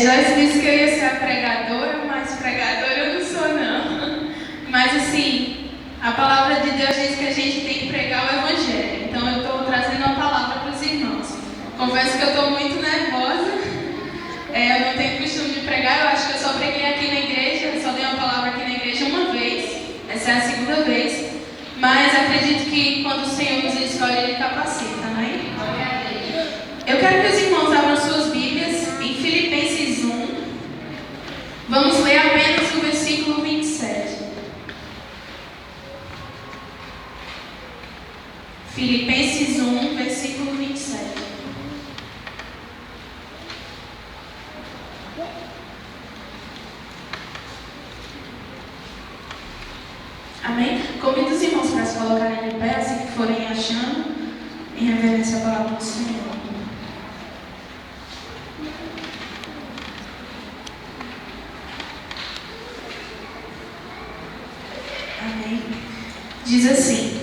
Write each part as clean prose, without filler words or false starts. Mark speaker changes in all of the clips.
Speaker 1: Joyce disse que eu ia ser a pregadora, mas pregadora eu não sou, não. Mas assim, a palavra de Deus diz que a gente tem que pregar o Evangelho. Então eu estou trazendo uma palavra para os irmãos. Confesso que eu estou muito nervosa. Eu não tenho costume de pregar, eu acho que eu só preguei aqui na igreja, eu só dei uma palavra aqui na igreja uma vez. Essa é a segunda vez. Mas acredito que quando o Senhor nos escolhe, Ele capacita, não é? Eu quero que os irmãos abram suas Bíblias em Filipenses 1. Vamos ler apenas o versículo 27. Filipenses 1, versículo 27. Amém? Convido os irmãos para se colocarem de pé, assim que forem achando, em reverência à palavra do Senhor. Amém? Diz assim: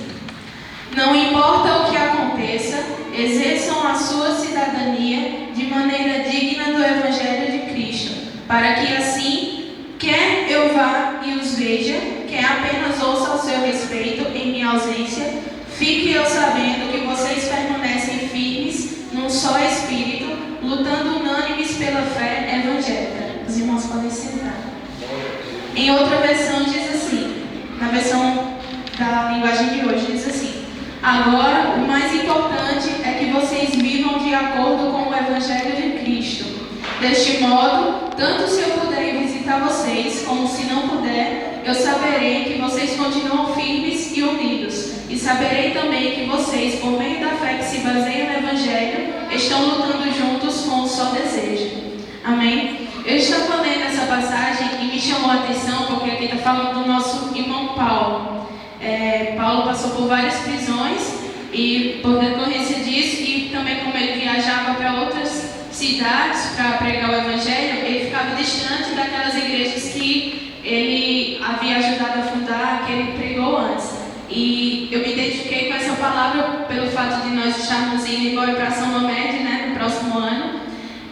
Speaker 1: não importa o que aconteça, exerçam a sua cidadania de maneira digna do Evangelho de Cristo, para que assim, quer eu vá e os veja, quer apenas ouça ao seu respeito em minha ausência, fique eu sabendo que vocês permanecem firmes num só Espírito, lutando unânimes pela fé evangélica. Os irmãos podem sentar. Em outra versão diz assim, na versão da linguagem de hoje, diz assim: agora, o mais importante é que vocês vivam de acordo com o Evangelho de Cristo. Deste modo, tanto se eu puder ir visitar vocês, como se não puder, eu saberei que vocês continuam firmes e unidos. E saberei também que vocês, por meio da fé que se baseia no Evangelho, estão lutando juntos com um só desejo. Amém? Eu estava lendo essa passagem e me chamou a atenção porque aqui está falando do nosso irmão Paulo. Paulo passou por várias prisões e, por decorrência disso, e também como ele viajava para outras cidades para pregar o Evangelho, ele ficava distante daquelas igrejas que ele havia ajudado a fundar, que ele pregou antes. E eu me identifiquei com essa palavra pelo fato de nós estarmos indo embora para São Mamede, no próximo ano.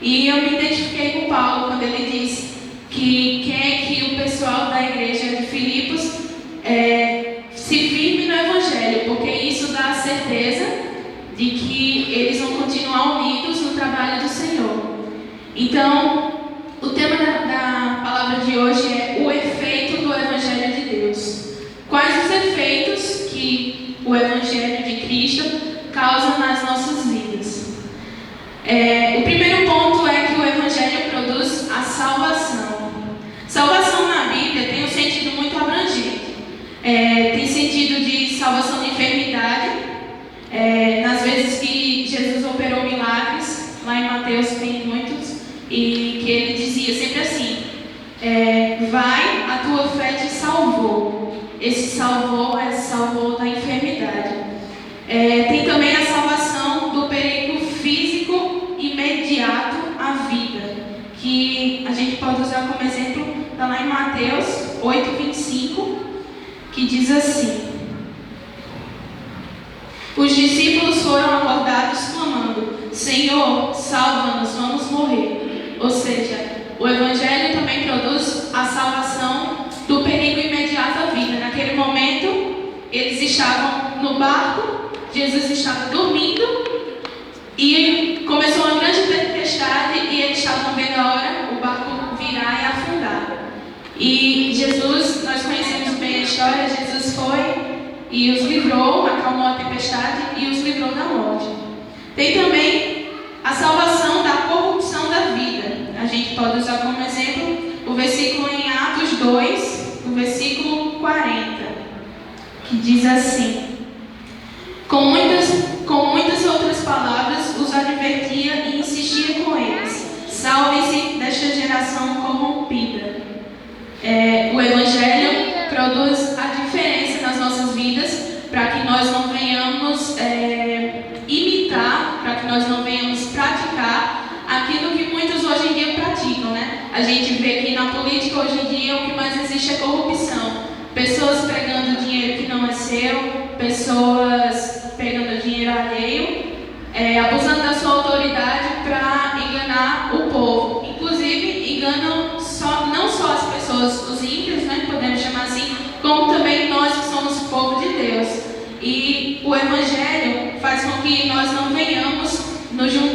Speaker 1: E eu me identifiquei com Paulo quando ele diz que quer que o pessoal da igreja de Filipos se firme no Evangelho, porque isso dá a certeza de que eles vão continuar unidos no trabalho do Senhor. Então, o tema da palavra de hoje é o efeito do Evangelho de Deus. Quais os efeitos que o Evangelho de Cristo causa nas nossas vidas? O primeiro ponto é que o Evangelho produz a salvação. Salvação na Bíblia tem um sentido muito abrangente. Tem sentido de salvação de enfermidade. Nas vezes que Jesus operou milagres, lá em Mateus tem muitos, e que ele dizia sempre assim: vai, a tua fé te salvou. Esse salvou da enfermidade. Tem também a salvação do perigo físico imediato à vida, que a gente pode usar como exemplo, está lá em Mateus 8:25, que diz assim: os discípulos foram acordados clamando: Senhor, salva-nos, vamos morrer. Ou seja, o Evangelho também produz a salvação do perigo imediato à vida. Naquele momento, eles estavam no barco, Jesus estava dormindo e começou uma grande tempestade e eles estavam vendo a hora o barco virar e afundar. E Jesus, nós conhecemos bem a história, Jesus foi e os livrou, acalmou a tempestade e os livrou da morte. Tem também a salvação da corrupção da vida. A gente pode usar como exemplo o versículo em Atos 2, o versículo 40, que diz assim: com muitas outras palavras os advertia e insistia com eles: salve-se desta geração corrompida. O Evangelho produz a diferença nas nossas vidas para que nós não venhamos imitar, para que nós não venhamos praticar aquilo que muitos hoje em dia praticam, A gente vê que na política hoje em dia o que mais existe é corrupção. Pessoas pegando dinheiro que não é seu, pessoas pegando dinheiro alheio, abusando da sua autoridade para enganar o povo. Inclusive, como também nós que somos o povo de Deus. E o Evangelho faz com que nós não venhamos nos juntar